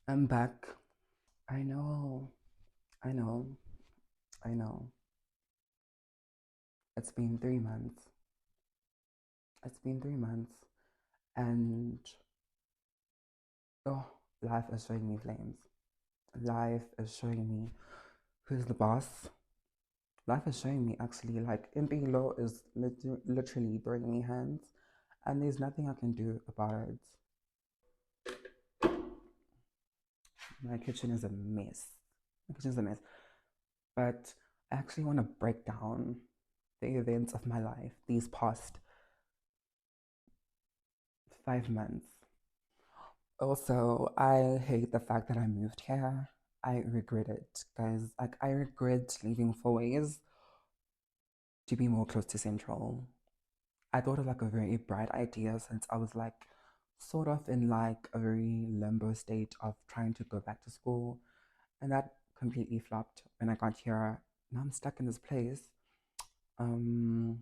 I'm back. I know, I know, I know. It's been 3 months. It's been 3 months. And oh, life is showing me flames. Life is showing me who's the boss. Life is showing me actually like MP Law is literally throwing me hands, and there's nothing I can do about it. My kitchen is a mess. My kitchen is a mess. But I actually want to break down the events of my life these past 5 months. Also, I hate the fact that I moved here. I regret it, guys. Like, I regret leaving for ways to be more close to Central. I thought of like a very bright idea since I was like sort of in like a very limbo state of trying to go back to school, and that completely flopped when I got here. Now I'm stuck in this place. Um,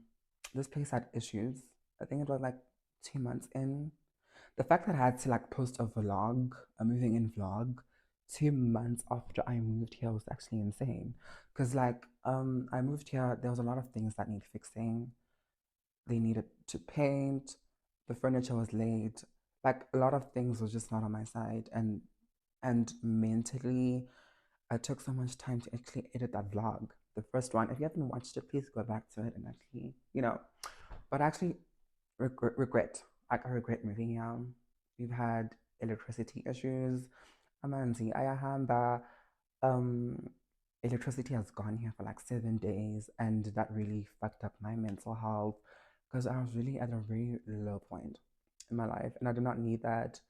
this place had issues. I think it was like 2 months in. The fact that I had to like post a vlog, a moving in vlog, 2 months after I moved here was actually insane. Cause like I moved here, there was a lot of things that need fixing. They needed to paint, the furniture was late, like a lot of things was just not on my side. And mentally I took so much time to actually edit that vlog. The first one. If you haven't watched it, please go back to it and actually, but actually regret. Like I regret moving here. We've had electricity issues. Amanzi, ayahamba. Um, electricity has gone here for like 7 days, and that really fucked up my mental health because I was really at a very low point in my life, and I did not need that.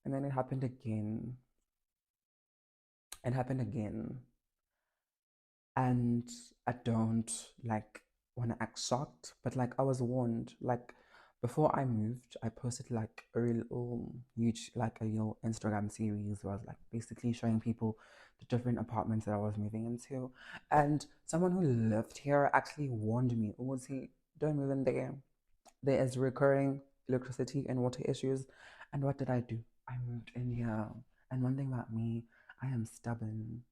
And then it happened again. It happened again, and I don't like want to act shocked, but like I was warned. Like before I moved, I posted like a little huge, like a little Instagram series where I was like basically showing people the different apartments that I was moving into, and someone who lived here actually warned me. Oh, was he? Don't move in there. There is recurring electricity and water issues. And what did I do? I moved in here. And one thing about me, I am stubborn.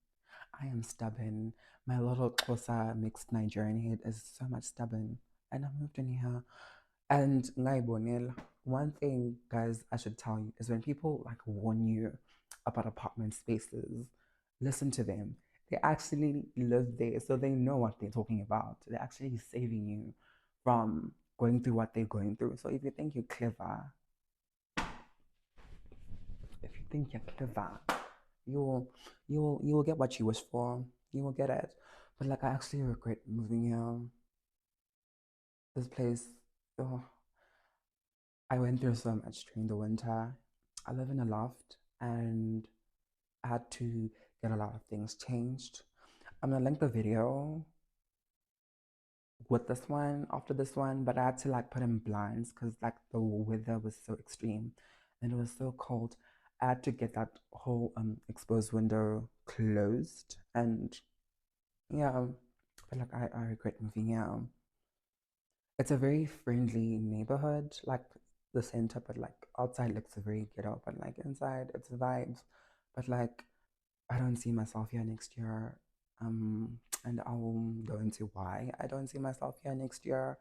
I am stubborn. My little Xhosa mixed Nigerian head is so much stubborn. And I moved in here. And ngaibonela, one thing, guys, I should tell you is when people like warn you about apartment spaces, listen to them. They actually live there, so they know what they're talking about. They're actually saving you from going through what they're going through. So if you think you're clever, if you think you're clever, you will get what you wish for. You will get it. But like I actually regret moving here. This place, oh, I went through so much during the winter. I live in a loft and I had to get a lot of things changed. I'm gonna link the video with this one after this one, but I had to like put in blinds because like the weather was so extreme and it was so cold. I had to get that whole exposed window closed, and yeah, but like I regret moving here. It's a very friendly neighborhood, like the center, but like outside looks very ghetto, but like inside it's vibes. But like I don't see myself here next year. And I'll go into why I don't see myself here next year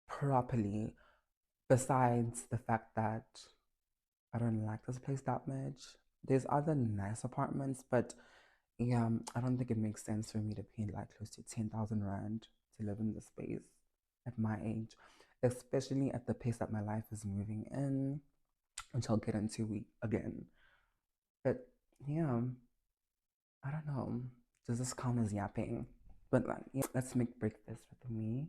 properly. Besides the fact that I don't like this place that much. There's other nice apartments, but yeah, I don't think it makes sense for me to pay like close to 10,000 rand to live in the space at my age, especially at the pace that my life is moving in, which I'll get into again. But yeah, I don't know. Does this count as yapping? But like, yeah, let's make breakfast with me.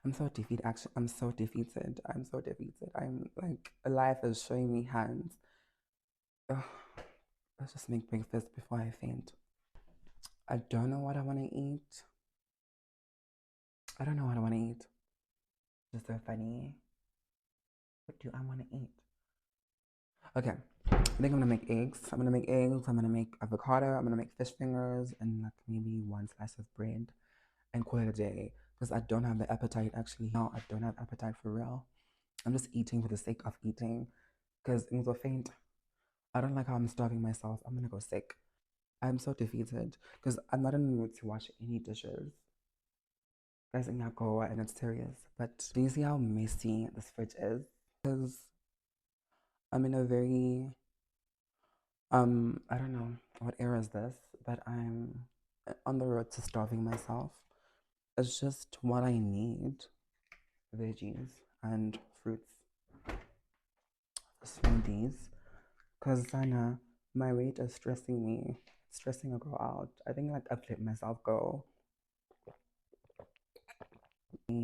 I'm so defeated. Actually, I'm so defeated. I'm so defeated. I'm like, life is showing me hands. Ugh. Let's just make breakfast before I faint. I don't know what I want to eat. I don't know what I want to eat. It's so funny. What do I want to eat? Okay, I think I'm gonna make eggs. I'm gonna make eggs. I'm gonna make avocado. I'm gonna make fish fingers and like maybe one slice of bread and call it a day because I don't have the appetite actually. No, I don't have appetite for real. I'm just eating for the sake of eating because in the faint, I don't like how I'm starving myself. I'm gonna go sick. I'm so defeated because I'm not in the mood to wash any dishes. Guys, in Yakoa, and it's serious. But do you see how messy this fridge is? Because I'm in a very I don't know what era is this, but I'm on the road to starving myself. It's just what I need: veggies and fruits, smoothies. Cause Sana, my weight is stressing me, stressing a girl out. I think like I've let myself go. I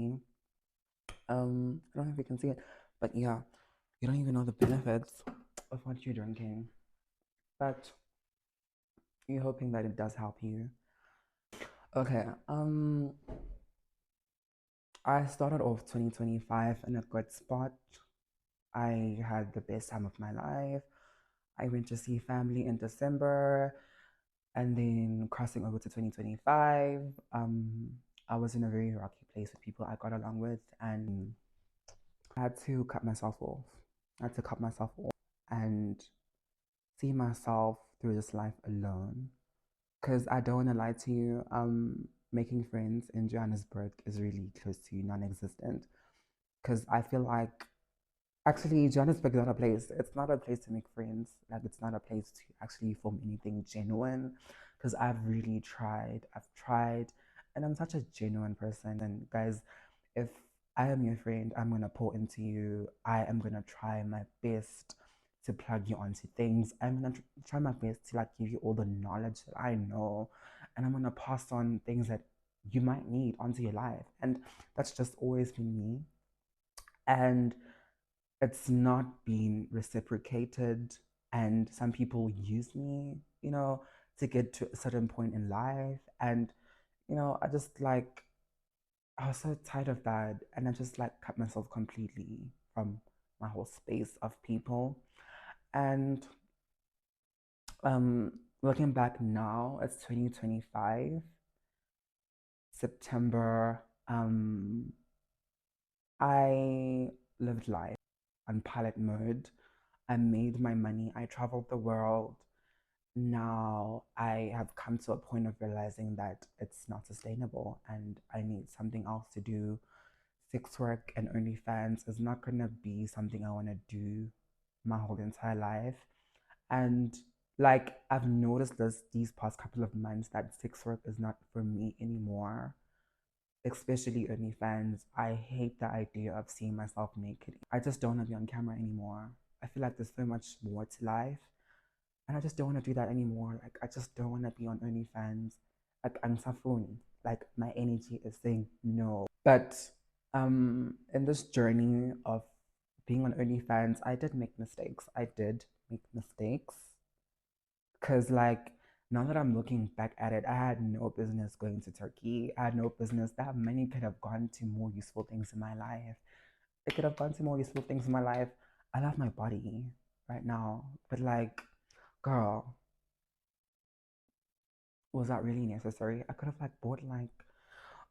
don't know if you can see it, but yeah, you don't even know the benefits of what you're drinking, but you're hoping that it does help you. Okay, I started off 2025 in a good spot. I had the best time of my life. I went to see family in December, and then crossing over to 2025, I was in a very rocky place with people I got along with, and I had to cut myself off. I had to cut myself off and see myself through this life alone. Because I don't want to lie to you, making friends in Johannesburg is really close to non existent. Because I feel like actually, Johannesburg is not a place. It's not a place to make friends. Like, it's not a place to actually form anything genuine. Because I've really tried. I've tried. And I'm such a genuine person. And guys, if I am your friend, I'm going to pour into you. I am going to try my best to plug you onto things. I'm going to try my best to like give you all the knowledge that I know. And I'm going to pass on things that you might need onto your life. And that's just always been me. And it's not being reciprocated, and some people use me, to get to a certain point in life. And I just like, I was so tired of that, and I just like cut myself completely from my whole space of people. And looking back now, it's 2025 September. I lived life on pilot mode. I made my money. I traveled the world. Now I have come to a point of realizing that it's not sustainable and I need something else to do. Sex work and OnlyFans is not going to be something I want to do my whole entire life. And like I've noticed this these past couple of months that sex work is not for me anymore, especially OnlyFans. I hate the idea of seeing myself naked. I just don't want to be on camera anymore. I feel like there's so much more to life, and I just don't want to do that anymore. Like I just don't want to be on OnlyFans. Like I'm suffering. Like my energy is saying no. But in this journey of being on OnlyFans, I did make mistakes. I did make mistakes because like now that I'm looking back at it, I had no business going to Turkey. I had no business. That money could have gone to more useful things in my life. It could have gone to more useful things in my life. I love my body right now, but like, girl, was that really necessary? I could have like bought like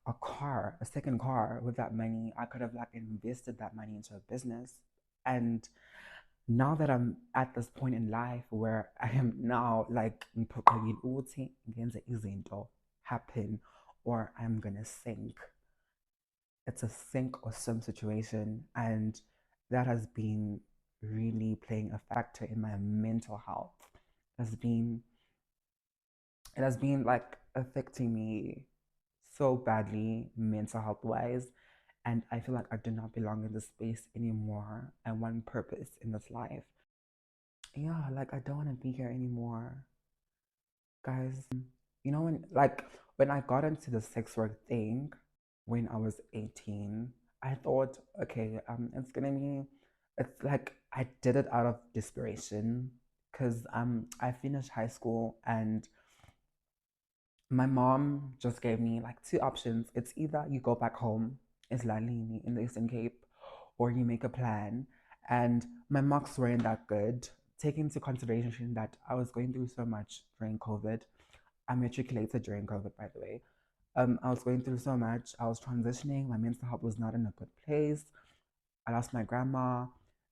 a car, a second car with that money. I could have like invested that money into a business. And now that I'm at this point in life where I am now like ngiphoqelekile ukuthi ngenze izinto happen or I'm gonna sink. It's a sink or swim situation, and that has been really playing a factor in my mental health. It has been it has been like affecting me so badly mental health wise, and I feel like I do not belong in this space anymore. I want purpose in this life. Yeah, like I don't want to be here anymore, guys. When I got into the sex work thing when I was 18, I thought, okay, it's like I did it out of desperation because I finished high school and my mom just gave me like two options. It's either you go back home, it's Lalini in the Eastern Cape, or you make a plan. And my marks weren't that good. Taking into consideration that I was going through so much during COVID. I matriculated during COVID, by the way. I was going through so much. I was transitioning. My mental health was not in a good place. I lost my grandma.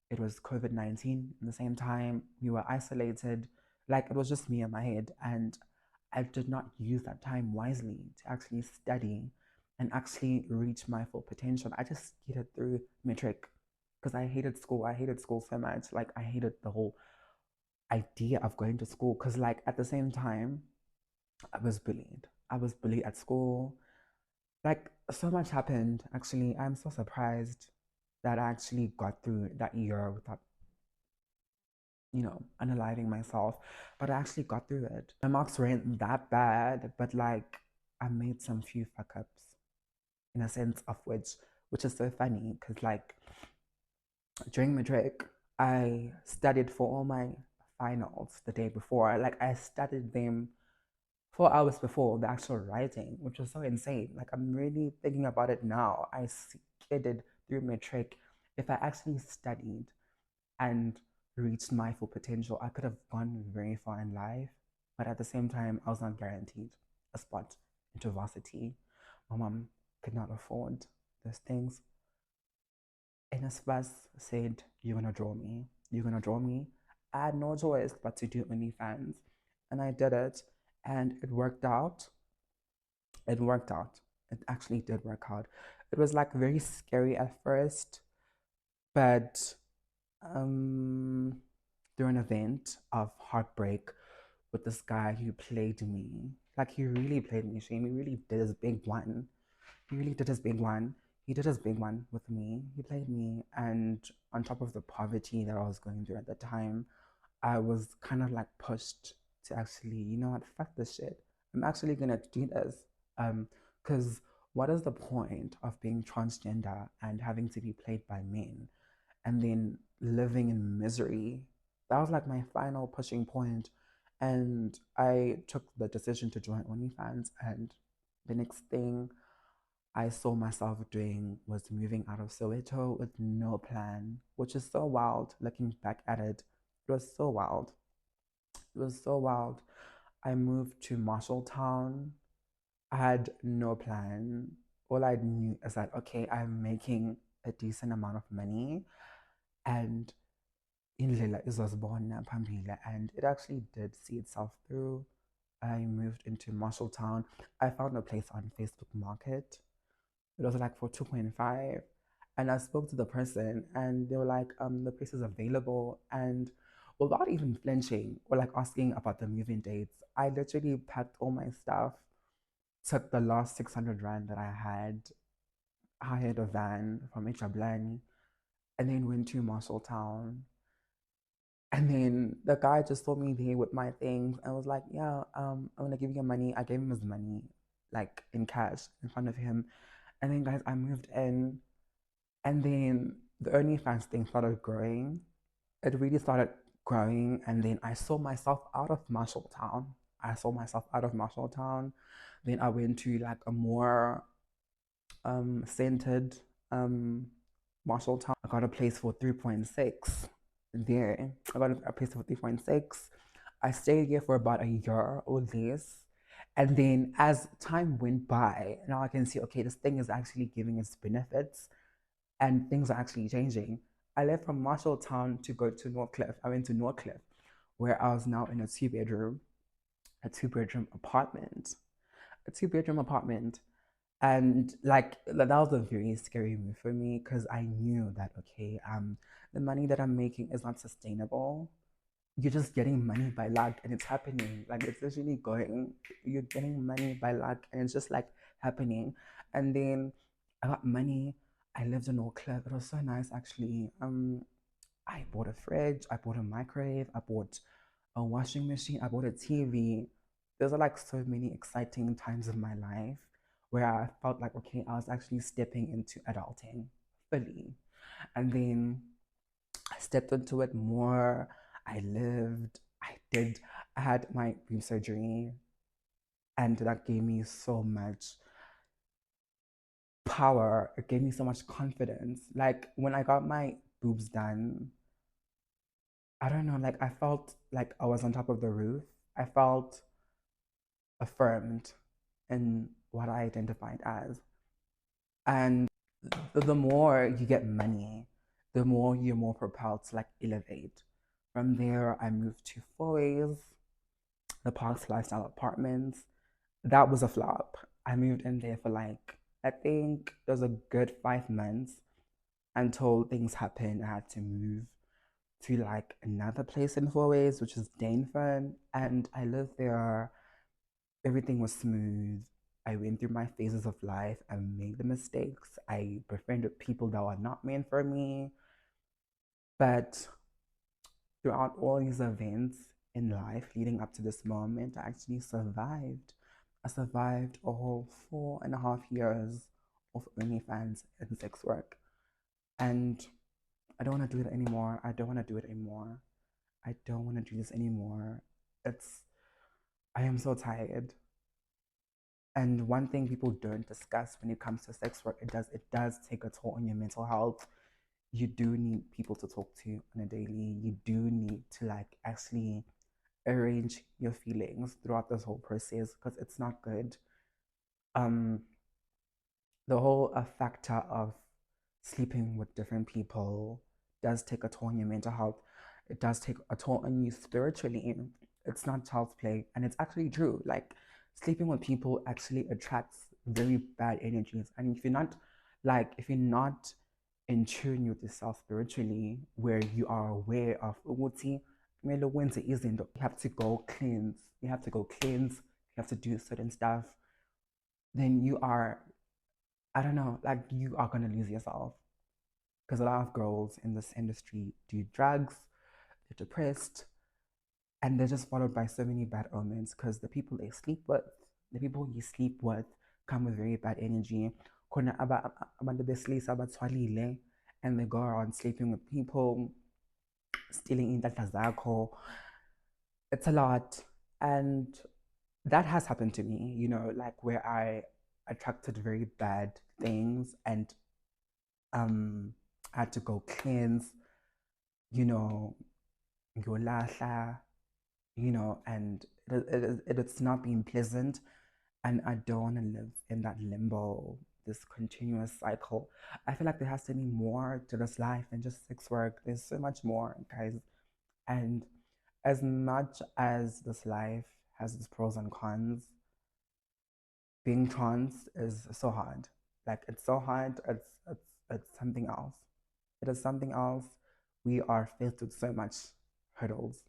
It was COVID-19 at the same time. We were isolated. Like it was just me in my head. And I did not use that time wisely to actually study and actually reach my full potential. I just skated through metric because I hated school. I hated school so much. Like I hated the whole idea of going to school because like at the same time, I was bullied. I was bullied at school. Like so much happened. Actually, I'm so surprised that I actually got through that year without, unaliving myself. But I actually got through it. My marks weren't that bad, but like I made some few fuck ups in a sense of which is so funny because like during matric, I studied for all my finals the day before. Like I studied them 4 hours before the actual writing, which was so insane. Like I'm really thinking about it now. I skidded through matric. If I actually studied and reached my full potential, I could have gone very far in life. But at the same time, I was not guaranteed a spot into varsity. My mom could not afford those things. NSFAS said, "You're gonna draw me. You're gonna draw me." I had no choice but to do Onlyfans. And I did it. And it worked out. It worked out. It actually did work out. It was like very scary at first, but um, through an event of heartbreak with this guy who played me, like he really played me, Shame. He really did his big one. He really did his big one. He did his big one with me. He played me, and on top of the poverty that I was going through at the time, I was kind of like pushed to actually, you know what, fuck this shit. I'm actually gonna do this. Because what is the point of being transgender and having to be played by men and then living in misery? That was like my final pushing point. And I took the decision to join OnlyFans. And the next thing I saw myself doing was moving out of Soweto with no plan, which is so wild looking back at it. It was so wild. It was so wild. I moved to Marshalltown. I had no plan. All I knew is that, okay, I'm making a decent amount of money and indlela izosibona phambili, and it actually did see itself through. I moved into Marshalltown. I found a place on Facebook Market. It was like for 2.5. And I spoke to the person and they were like, the place is available. And without even flinching or like asking about the moving dates, I literally packed all my stuff, took the last 600 Rand that I had, hired a van from Echblani, and then went to Marshalltown. And then the guy just told me there with my things and was like, yeah, I'm gonna give you your money. I gave him his money, like in cash in front of him. And then guys, I moved in. And then the OnlyFans thing started growing. It really started growing. And then I saw myself out of Marshalltown. I saw myself out of Marshalltown. Then I went to like a more centered Marshalltown. I got a place for 3.6 there. I got a place for 3.6. I stayed here for about a year or less. And then as time went by, now I can see, okay, this thing is actually giving its benefits and things are actually changing. I left from Marshalltown to go to Northcliffe. I went to Northcliffe, where I was now in a two bedroom apartment, a two-bedroom apartment. And like that was a very scary move for me because I knew that okay, the money that I'm making is not sustainable. You're just getting money by luck and it's happening. Like it's literally going, you're getting money by luck and it's just like happening. And then I got money. I lived in Oak Cliff. It was so nice actually. I bought a fridge, I bought a microwave, I bought a washing machine, I bought a TV. Those are like so many exciting times of my life where I felt like okay, I was actually stepping into adulting fully. And then I stepped into it more. I lived, I had my boob surgery, and that gave me so much power. It gave me so much confidence. Like when I got my boobs done, I don't know, like I felt like I was on top of the roof. I felt affirmed in what I identified as. And the more you get money, the more you're more propelled to like elevate. From there, I moved to Foy's, the Parks Lifestyle Apartments. That was a flop. I moved in there for like, I think it was a good 5 months until things happened. I had to move to like another place in Fourways, which is Daneford. And I lived there. Everything was smooth. I went through my phases of life. I made the mistakes. I befriended people that were not meant for me. But throughout all these events in life leading up to this moment, I actually survived. I survived a whole 4.5 years of OnlyFans and sex work. And I don't want to do it anymore. I don't want to do it anymore. I don't want to do this anymore. It's, I am so tired. And one thing people don't discuss when it comes to sex work, it does take a toll on your mental health. You do need people to talk to on a daily. You do need to like actually arrange your feelings throughout this whole process because it's not good. Um, the whole factor of sleeping with different people does take a toll on your mental health. It does take a toll on you spiritually. It's not child's play, and it's actually true. Like sleeping with people actually attracts very bad energies, and if you're not in tune with yourself spiritually, where you are aware of ukuthi kumele wenze izinto, you have to go cleanse. You have to go cleanse. You have to do certain stuff. Then you are, I don't know, like you are gonna lose yourself because a lot of girls in this industry do drugs, they're depressed, and they're just followed by so many bad omens because the people you sleep with come with very bad energy. Abantu besilisa abathwalile, and they go around sleeping with people, stealing impahla zakho. It's a lot. And that has happened to me, like where I attracted very bad things and um I had to go cleanse, you know, ngolahla, and it's not been pleasant. And I don't want to live in that limbo, this continuous cycle. I feel like there has to be more to this life than just sex work. There's so much more, guys. And as much as this life has its pros and cons, being trans is so hard. Like it's so hard. It's something else. It is something else. We are faced with so much hurdles.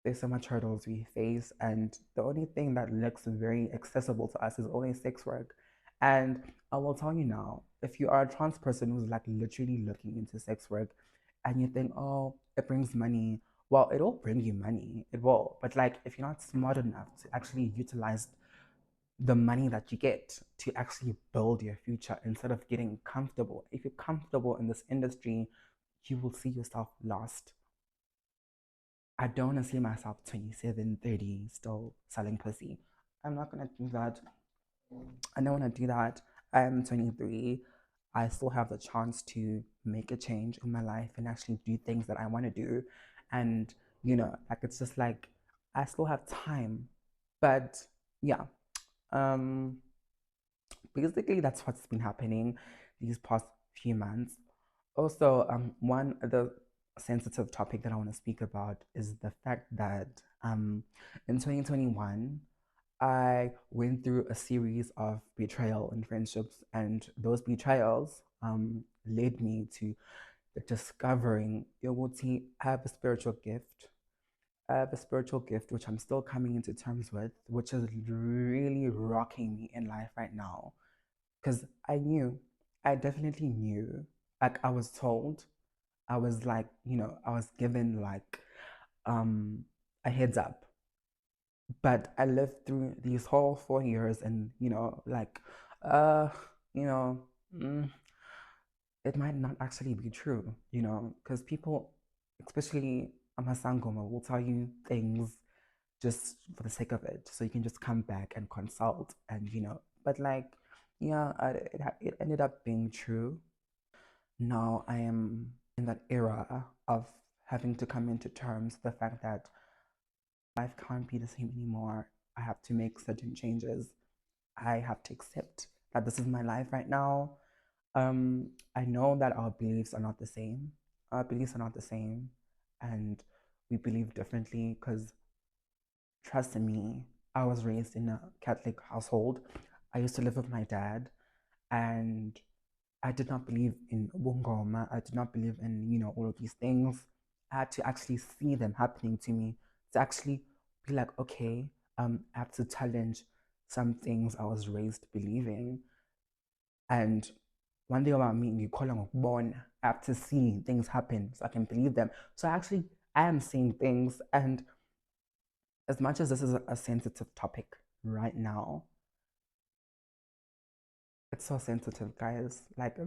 There's so much hurdles we face, and the only thing that looks very accessible to us is only sex work. And I will tell you now, if you are a trans person who's like literally looking into sex work, and you think, oh, it brings money, well, it will bring you money. It will. But like, if you're not smart enough to actually utilize the money that you get to actually build your future instead of getting comfortable. If you're comfortable in this industry, you will see yourself lost. I don't want to see myself 27, 30, still selling pussy. I'm not going to do that. I don't want to do that. I'm 23. I still have the chance to make a change in my life and actually do things that I want to do. And, like it's just like I still have time. But yeah, um, basically that's what's been happening these past few months. Also, one other sensitive topic that I want to speak about is the fact that in 2021 I went through a series of betrayal in friendships, and those betrayals led me to discovering Yoguti. I have a spiritual gift. I have a spiritual gift which I'm still coming into terms with, which is really rocking me in life right now because I definitely knew, like I was told, I was like, I was given like a heads up. But I lived through these whole 4 years and, like, uh, you know, mm, it might not actually be true, because people, especially Amasangoma, will tell you things just for the sake of it. So you can just come back and consult and, but like, yeah, it ended up being true. Now I am in that era of having to come into terms with the fact that life can't be the same anymore. I have to make certain changes. I have to accept that this is my life right now. I know that our beliefs are not the same. Our beliefs are not the same, and we believe differently because, trust me, I was raised in a Catholic household. I used to live with my dad, and I did not believe in Wungoma. I did not believe in, all of these things. I had to actually see them happening to me to actually be like, okay, I have to challenge some things I was raised believing. And one thing about me, you call them born, I have to see things happen so I can believe them. So actually, I am seeing things. And as much as this is a sensitive topic right now, it's so sensitive, guys. Like,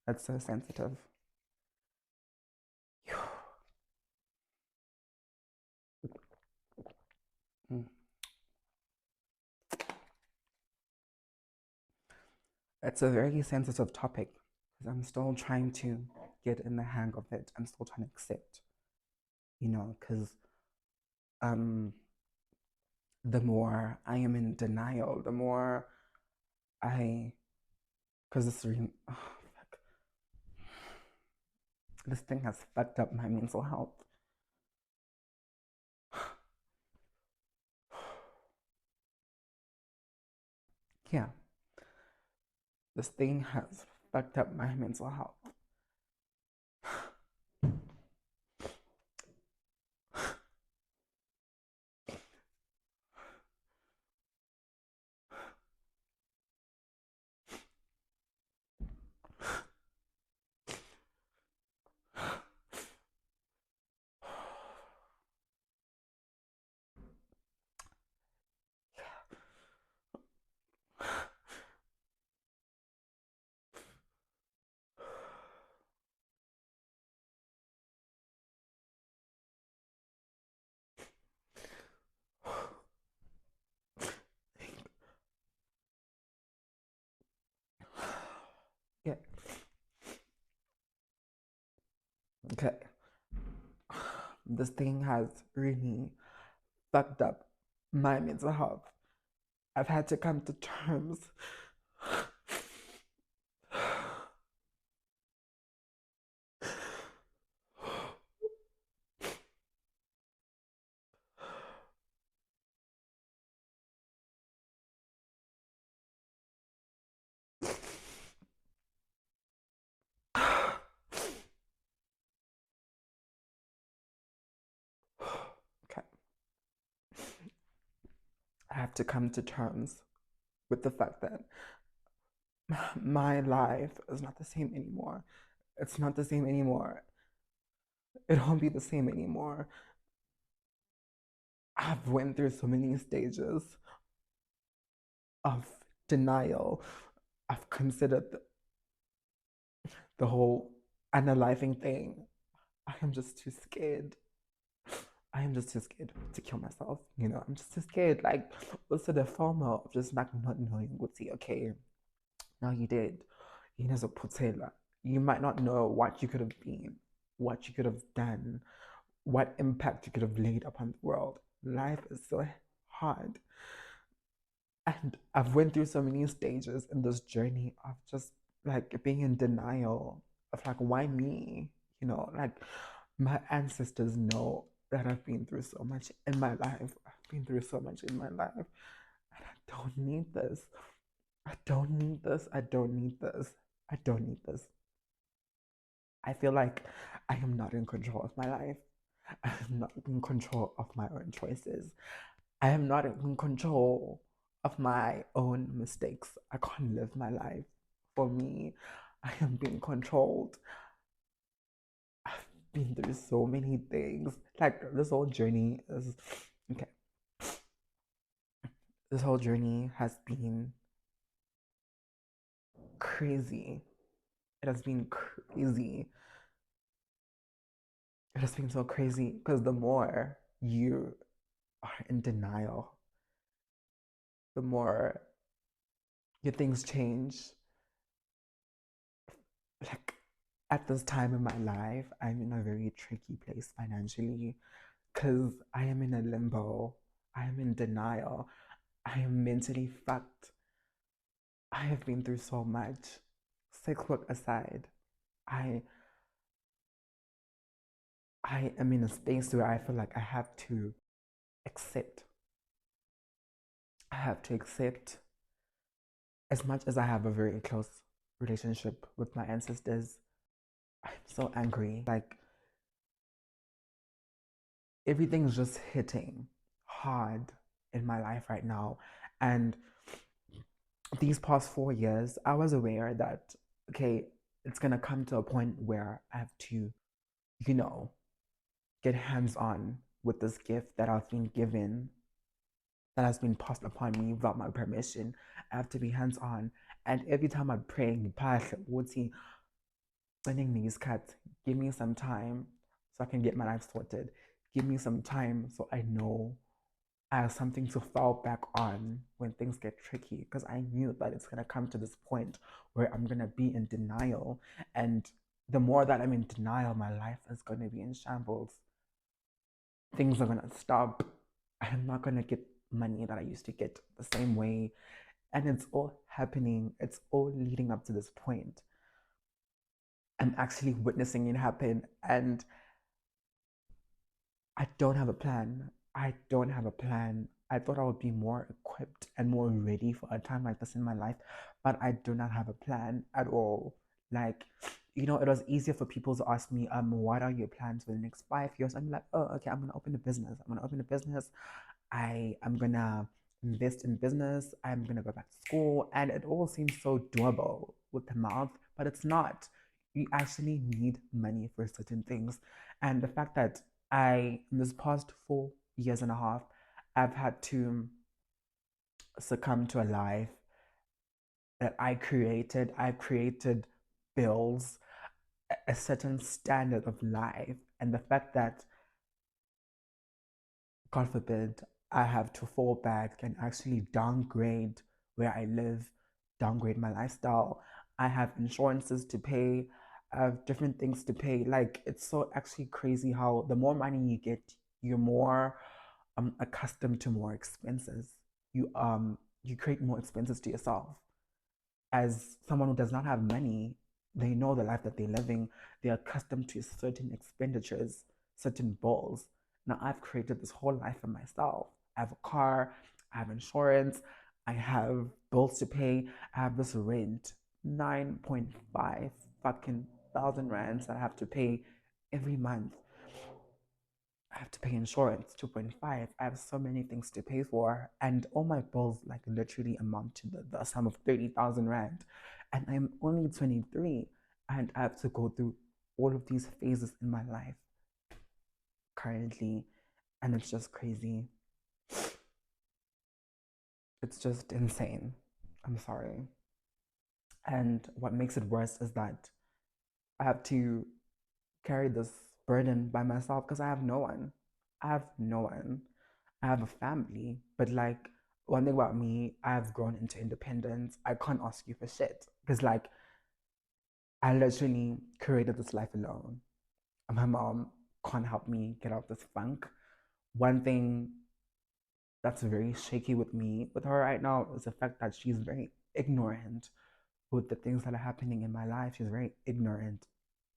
it's so sensitive. Mm. It's a very sensitive topic because I'm still trying to get in the hang of it. I'm still trying to accept, because um, the more I am in denial, the more I, because oh, fuck, this thing has fucked up my mental health. Yeah, this thing has fucked up my mental health. Yeah, okay. This thing has really fucked up my mental health. I've had to come to terms. Okay. I have to come to terms with the fact that my life is not the same anymore. It's not the same anymore. It won't be the same anymore. I've went through so many stages of denial. I've considered the whole analyzing thing. I am just too scared. I am just too scared to kill myself. I'm just too scared. Like, also the FOMO of just like not knowing what's okay. Now you did. You know, Putela. You might not know what you could have been, what you could have done, what impact you could have laid upon the world. Life is so hard. And I've went through so many stages in this journey of just like being in denial of like why me? Like my ancestors know that I've been through so much in my life. I've been through so much in my life. And I don't need this. I don't need this. I don't need this. I don't need this. I feel like I am not in control of my life. I am not in control of my own choices. I am not in control of my own mistakes. I can't live my life for me. I am being controlled. I've been through so many things. Like this whole journey is okay. This whole journey has been crazy. It has been crazy. It has been so crazy because the more you are in denial, the more your things change. Like at this time in my life, I'm in a very tricky place financially because I am in a limbo. I am in denial. I am mentally fucked. I have been through so much. Sex work aside, I I am in a space where I feel like accept. I have to accept as much as I have a very close relationship with my ancestors. I'm so angry. Like everything's just hitting hard in my life right now. And these past 4 years, I was aware that, okay, it's going to come to a point where I have to, you know, get hands on with this gift that I've been given, that has been passed upon me without my permission. I have to be hands on. And every time I pray, sending these cuts, give me some time so I can get my life sorted. Give me some time so I know I have something to fall back on when things get tricky. Because I knew that it's gonna come to this point where I'm gonna be in denial. And the more that I'm in denial, my life is gonna be in shambles. Things are gonna stop. I'm not gonna get money that I used to get the same way. And it's all happening, it's all leading up to this point. I'm actually witnessing it happen, and I don't have a plan. I don't have a plan. I thought I would be more equipped and more ready for a time like this in my life, but I do not have a plan at all. Like, it was easier for people to ask me, what are your plans for the next 5 years? I'm like, oh, okay, I'm gonna open a business. I'm gonna open a business. I am gonna invest in business. I'm gonna go back to school, and it all seems so doable with the mouth, but it's not. You actually need money for certain things, and the fact that in this past 4 years and a half, I've had to succumb to a life that I created. I created bills, a certain standard of life, and the fact that, God forbid, I have to fall back and actually downgrade where I live, downgrade my lifestyle. I have insurances to pay, I have different things to pay. Like, it's so actually crazy how the more money you get, you're more accustomed to more expenses. You create more expenses to yourself. As someone who does not have money, they know the life that they're living. They're accustomed to certain expenditures, certain bills. Now I've created this whole life for myself. I have a car, I have insurance, I have bills to pay, I have this rent, 9.5 fucking thousand rands that I have to pay every month. I have to pay insurance, 2.5. I have so many things to pay for. And all my bills like literally amount to the sum of 30,000 Rand. And I'm only 23. And I have to go through all of these phases in my life currently. And it's just crazy. It's just insane. I'm sorry. And what makes it worse is that I have to carry this burden by myself because I have no one. I have no one. I have a family, but like one thing about me, I've grown into independence. I can't ask you for shit because like I literally created this life alone. And my mom can't help me get out this funk. One thing that's very shaky with her right now is the fact that she's very ignorant with the things that are happening in my life. She's very ignorant.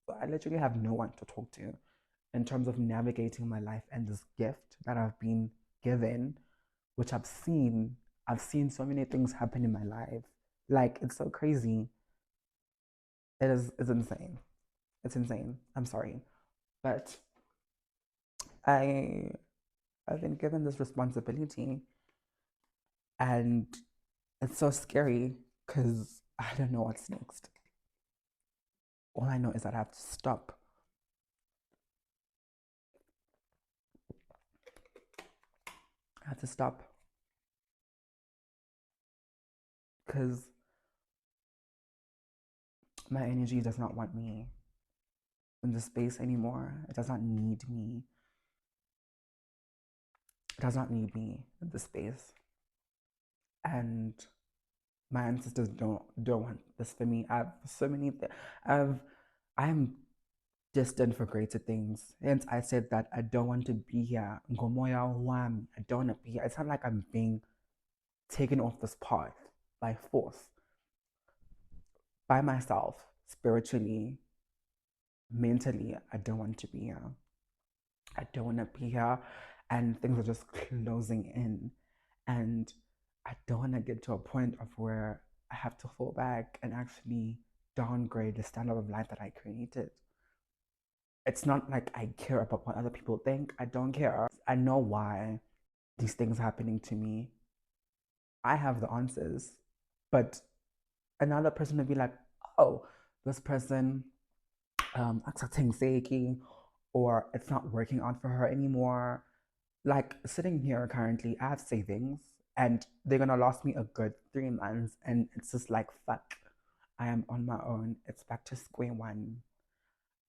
So I literally have no one to talk to in terms of navigating my life and this gift that I've been given, which I've seen. I've seen so many things happen in my life. Like it's so crazy. It's insane. It's insane. I'm sorry. But I I've been given this responsibility and it's so scary because I don't know what's next. All I know is that I have to stop. I have to stop because my energy does not want me in this space anymore. It does not need me. It does not need me in this space. And my ancestors don't want this for me. I have so many I've I am destined for greater things. Hence I said that I don't want to be here. Ngomoya wami. I don't want to be here. It's not like I'm being taken off this path by force, by myself, spiritually, mentally. I don't want to be here. I don't want to be here. And things are just closing in. And I don't want to get to a point of where I have to fall back and actually downgrade the standard of life that I created. It's not like I care about what other people think. I don't care. I know why these things are happening to me. I have the answers. But another person would be like, oh, this person accepting seki, or it's not working out for her anymore. Like sitting here currently, I have savings and they're gonna last me a good 3 months, and it's just like fuck. I am on my own. It's back to square one.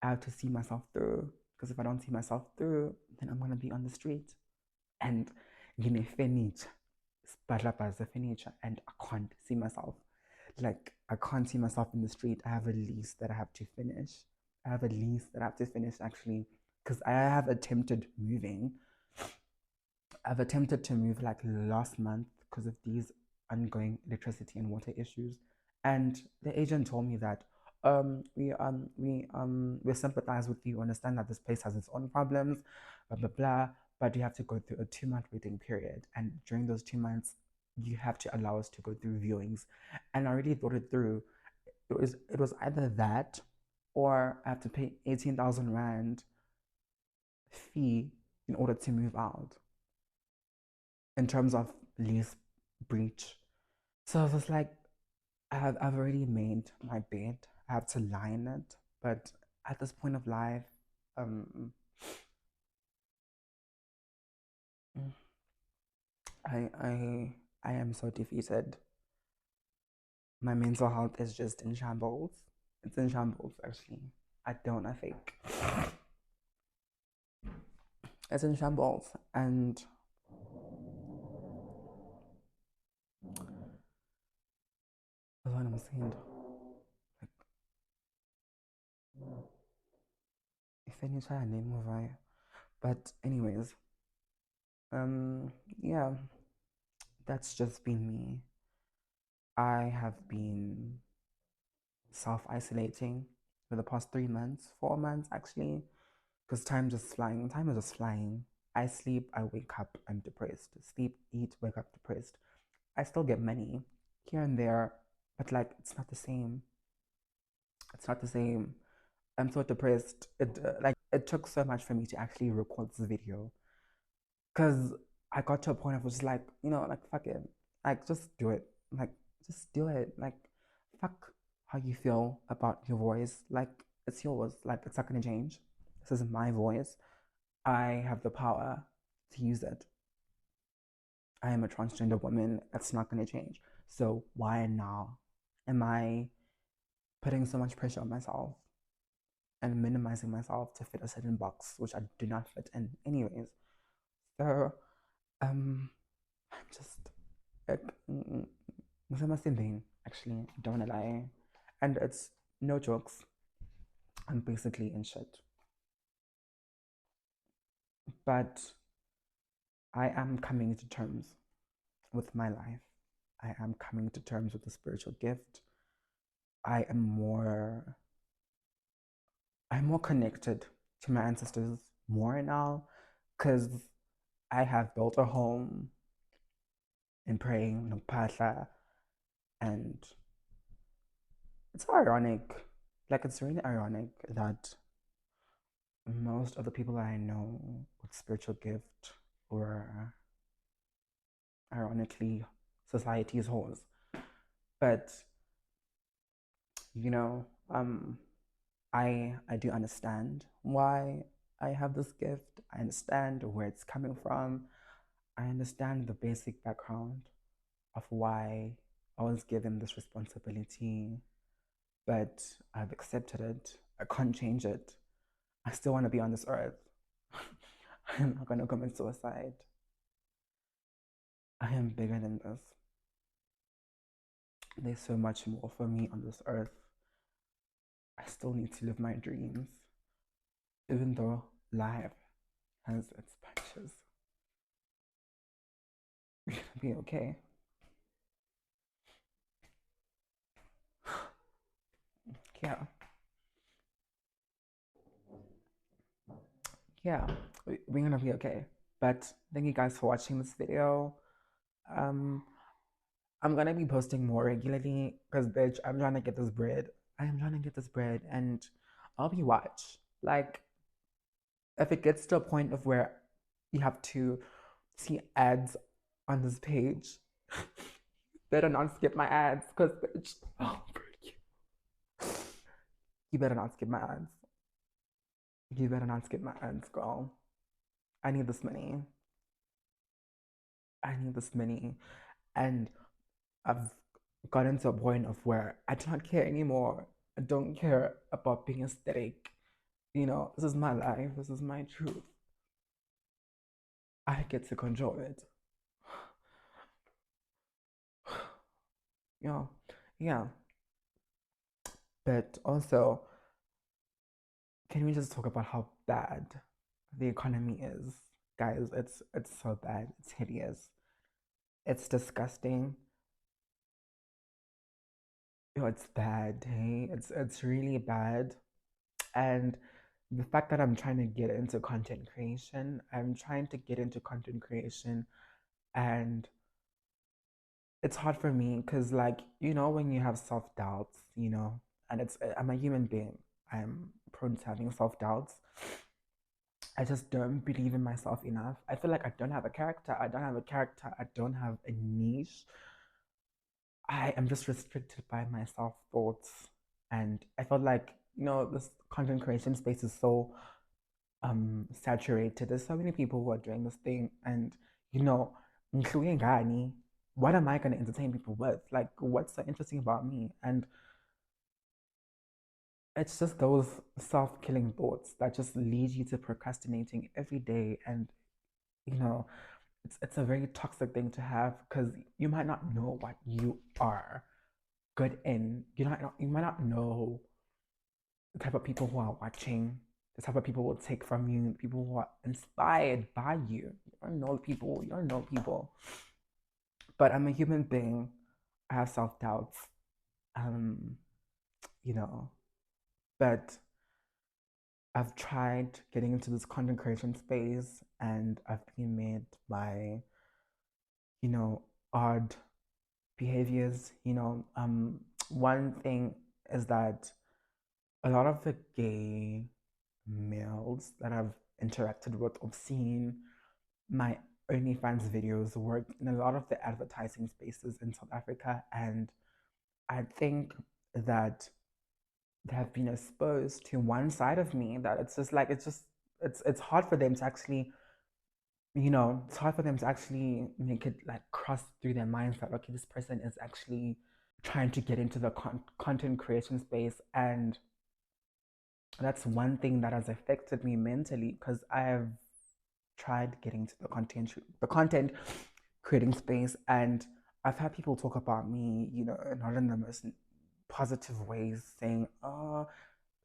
I have to see myself through. Because if I don't see myself through, then I'm gonna be on the street. And furniture, furniture, and I can't see myself. Like I can't see myself in the street. I have a lease that I have to finish. I have a lease that I have to finish actually, because I have attempted moving. I've attempted to move like last month because of these ongoing electricity and water issues, and the agent told me that we sympathize with you, understand that this place has its own problems, blah blah blah, but you have to go through a 2 month waiting period, and during those 2 months you have to allow us to go through viewings. And I already thought it through. It was either that, or I have to pay 18,000 rand fee in order to move out in terms of lease breach. So I was like, I've already made my bed. I have to lie in it. But at this point of life, um, I am so defeated. My mental health is just in shambles. It's in shambles actually. I think. It's in shambles, and that's what I'm saying. Like, if any try a name of I, but anyways, yeah, that's just been me. I have been self isolating for the past 3 months, 4 months actually, because time just flying. Time is just flying. I sleep, I wake up, I'm depressed. Sleep, eat, wake up, depressed. I still get money here and there, but like it's not the same. It's not the same. I'm so depressed. It took so much for me to actually record this video, because I got to a point of was like, like fuck it, like just do it, like just do it, like fuck how you feel about your voice, like it's yours, like it's not gonna change. This is my voice. I have the power to use it. I am a transgender woman. That's not gonna change. So why now am I putting so much pressure on myself and minimizing myself to fit a certain box which I do not fit in anyways? So I'm just like, actually, don't wanna lie. And it's no jokes. I'm basically in shit. But I am coming to terms with my life. I am coming to terms with the spiritual gift. I am more I'm more connected to my ancestors more now, because I have built a home in praying Nukpatla, and it's ironic. Like it's really ironic that most of the people I know with spiritual gift were ironically society's whores. But you know, um, I do understand why I have this gift. I understand where it's coming from. I understand the basic background of why I was given this responsibility, but I've accepted it. I can't change it. I still want to be on this earth. I'm not going to commit suicide. I am bigger than this. There's so much more for me on this earth. I still need to live my dreams, even though life has its punches. We're gonna be okay. Yeah, yeah, we're gonna be okay. But thank you guys for watching this video. Um, I'm gonna be posting more regularly because, bitch, I'm trying to get this bread. I am trying to get this bread, and I'll be watch. Like, if it gets to a point of where you have to see ads on this page, better not skip my ads, because, bitch, oh, you better not skip my ads. You better not skip my ads, girl. I need this money. I need this money. And I've gotten to a point of where I don't care anymore. I don't care about being aesthetic. This is my life. This is my truth. I get to control it. Yeah, yeah. But also, can we just talk about how bad the economy is, guys? It's so bad. It's hideous. It's disgusting. It's bad. Hey, it's really bad. And the fact that I'm trying to get into content creation, I'm trying to get into content creation, and it's hard for me because, like, when you have self doubts, and I'm a human being, I'm prone to having self doubts. I just don't believe in myself enough. I feel like I don't have a character. I don't have a character. I don't have a niche. I am just restricted by my self thoughts. And I felt like, this content creation space is so saturated. There's so many people who are doing this thing, and including Gani, what am I gonna entertain people with? Like, what's so interesting about me? And it's just those self-killing thoughts that just lead you to procrastinating every day. And you know it's a very toxic thing to have, because you might not know what you are good in. You might not know the type of people who are watching, the type of people will take from you, people who are inspired by you. You don't know people. But I'm a human being. I have self-doubts. um you know but I've tried getting into this content creation space, and I've been made by odd behaviors. One thing is that a lot of the gay males that I've interacted with or seen my OnlyFans videos work in a lot of the advertising spaces in South Africa, and I think that they have been exposed to one side of me that it's just like it's hard for them to actually it's hard for them to actually make it like cross through their minds that, okay, this person is actually trying to get into the content creation space. And that's one thing that has affected me mentally, because I have tried getting to the content creating space, and I've had people talk about me, not in the most positive ways, saying, "Oh,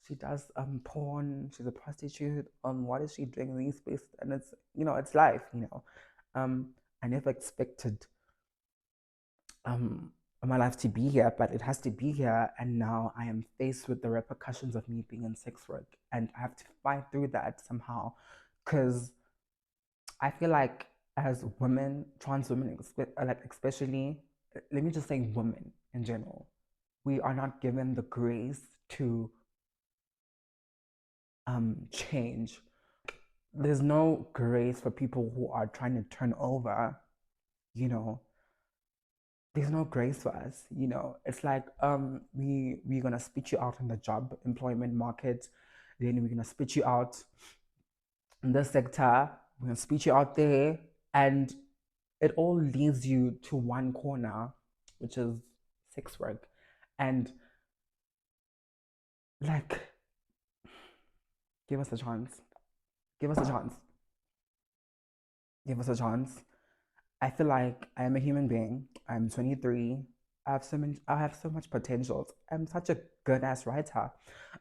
she does porn. She's a prostitute. What is she doing in these spaces?" And it's life. I never expected um my life to be here, but it has to be here, and now I am faced with the repercussions of me being in sex work, and I have to fight through that somehow, because I feel like as women, trans women, like especially, let me just say women in general, we are not given the grace to change. There's no grace for people who are trying to turn over. You know, there's no grace for us. It's like we're gonna spit you out in the job employment market, then we're gonna spit you out in this sector, we're gonna spit you out there, and it all leads you to one corner, which is sex work. And like, give us a chance. Give us a chance. Give us a chance. I feel like I am a human being. I'm 23. I have so much potential. I'm such a good ass writer.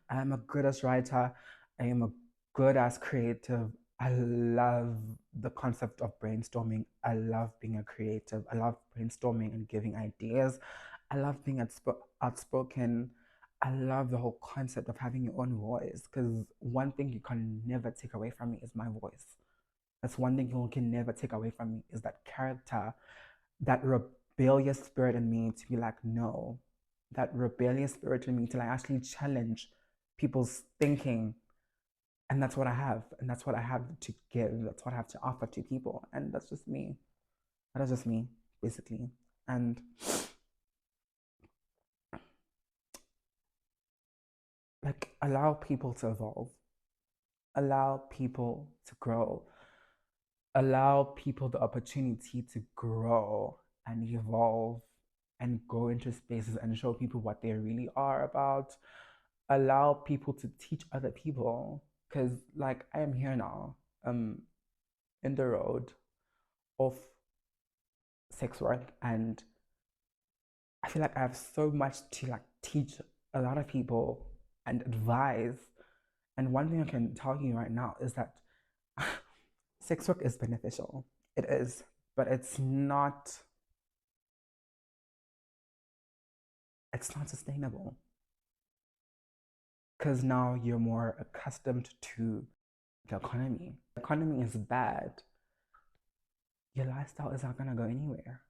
I am a good ass writer. I am a good ass creative. I love the concept of brainstorming. I love being a creative. I love brainstorming and giving ideas. I love being outspoken. I love the whole concept of having your own voice, because one thing you can never take away from me is my voice. That's one thing you can never take away from me is that character, that rebellious spirit in me to be like, no, that rebellious spirit in me to like actually challenge people's thinking. And that's what I have. And that's what I have to give. That's what I have to offer to people. And that's just me. That is just me, basically. And like, allow people to evolve, allow people to grow, allow people the opportunity to grow and evolve and go into spaces and show people what they really are about. Allow people to teach other people. Because, like, I am here now, in the road of sex work, and I feel like I have so much to like teach a lot of people and advise. And one thing I can tell you right now is that sex work is beneficial. It is, but it's not sustainable, because now you're more accustomed to the economy. The economy is bad. Your lifestyle is not gonna go anywhere.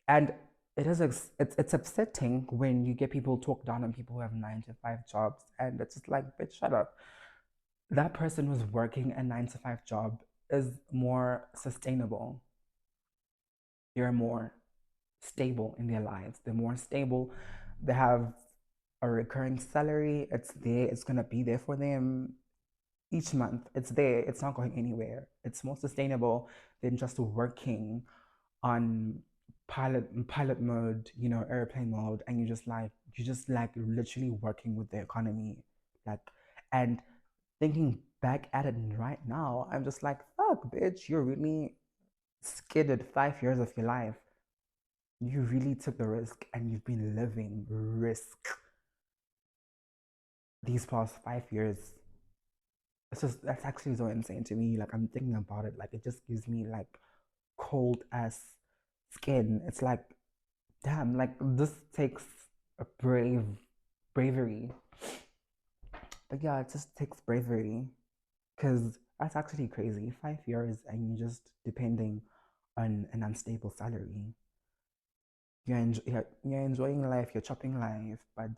And it's upsetting when you get people talk down on people who have 9 to 5 jobs, and it's just like, bitch, shut up. That person who's working a 9 to 5 job is more sustainable. They're more stable in their lives. They're more stable. They have a recurring salary. It's there. It's gonna be there for them each month. It's there. It's not going anywhere. It's more sustainable than just working on pilot mode, airplane mode, and you just like literally working with the economy, like, and thinking back at it right now, I'm just like, fuck, bitch, you're really skidded 5 years of your life. You really took the risk, and you've been living risk these past 5 years. That's actually so insane to me. Like, I'm thinking about it, like, it just gives me like cold ass skin. It's like, damn, like, this takes a bravery. But yeah, it just takes bravery, because that's actually crazy. 5 years and you're just depending on an unstable salary. You're enjoying life, you're chopping life, but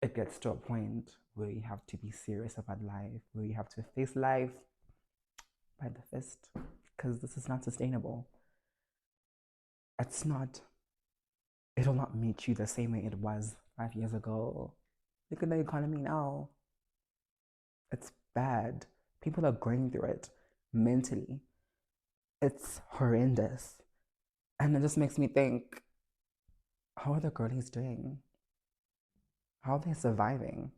it gets to a point where you have to be serious about life, where you have to face life by the fist, because this is not sustainable. It's not. It'll not meet you the same way it was 5 years ago. Look at the economy now. It's bad. People are going through it mentally. It's horrendous. And it just makes me think, how are the girlies doing? How are they surviving?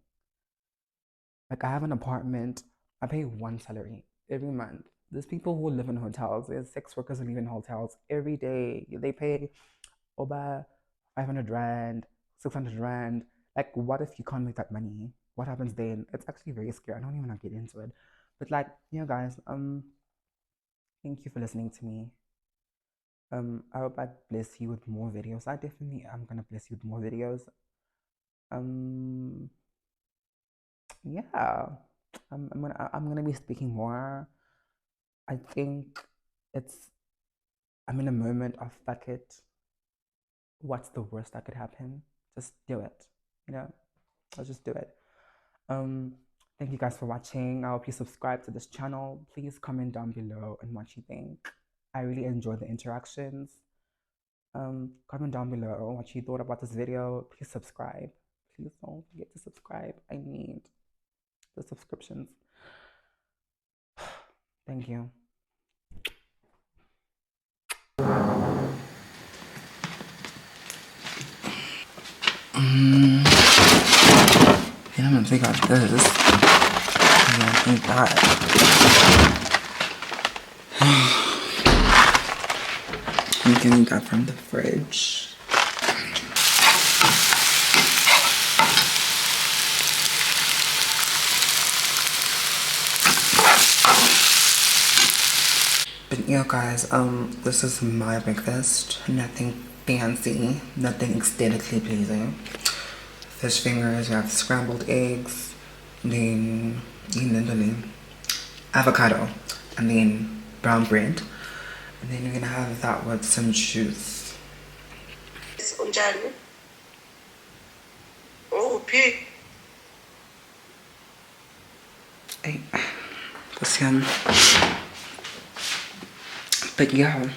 Like, I have an apartment, I pay one salary every month. There's people who live in hotels. There's sex workers who live in hotels every day. They pay over 500 rand, 600 rand. Like, what if you can't make that money? What happens then? It's actually very scary. I don't even want to get into it. But like, yeah, guys, thank you for listening to me. I hope I bless you with more videos. I definitely am gonna bless you with more videos. Um, yeah, I'm gonna be speaking more. I think it's I'm in a moment of, fuck it. What's the worst that could happen? Just do it. You know, let's just do it. Um, Thank you guys for watching. I hope you subscribe to this channel. Please comment down below on what you think. I really enjoy the interactions. Comment down below what you thought about this video. Please subscribe. Please don't forget to subscribe. I need the subscriptions. Thank you. Yeah, I'm gonna take out this. I'm gonna take that. I'm getting that from the fridge. But yeah, guys, this is my breakfast. Nothing fancy, nothing aesthetically pleasing. Fish fingers, you have scrambled eggs, then avocado, and then brown bread. And then you're gonna have that with some juice. Hey, but yeah.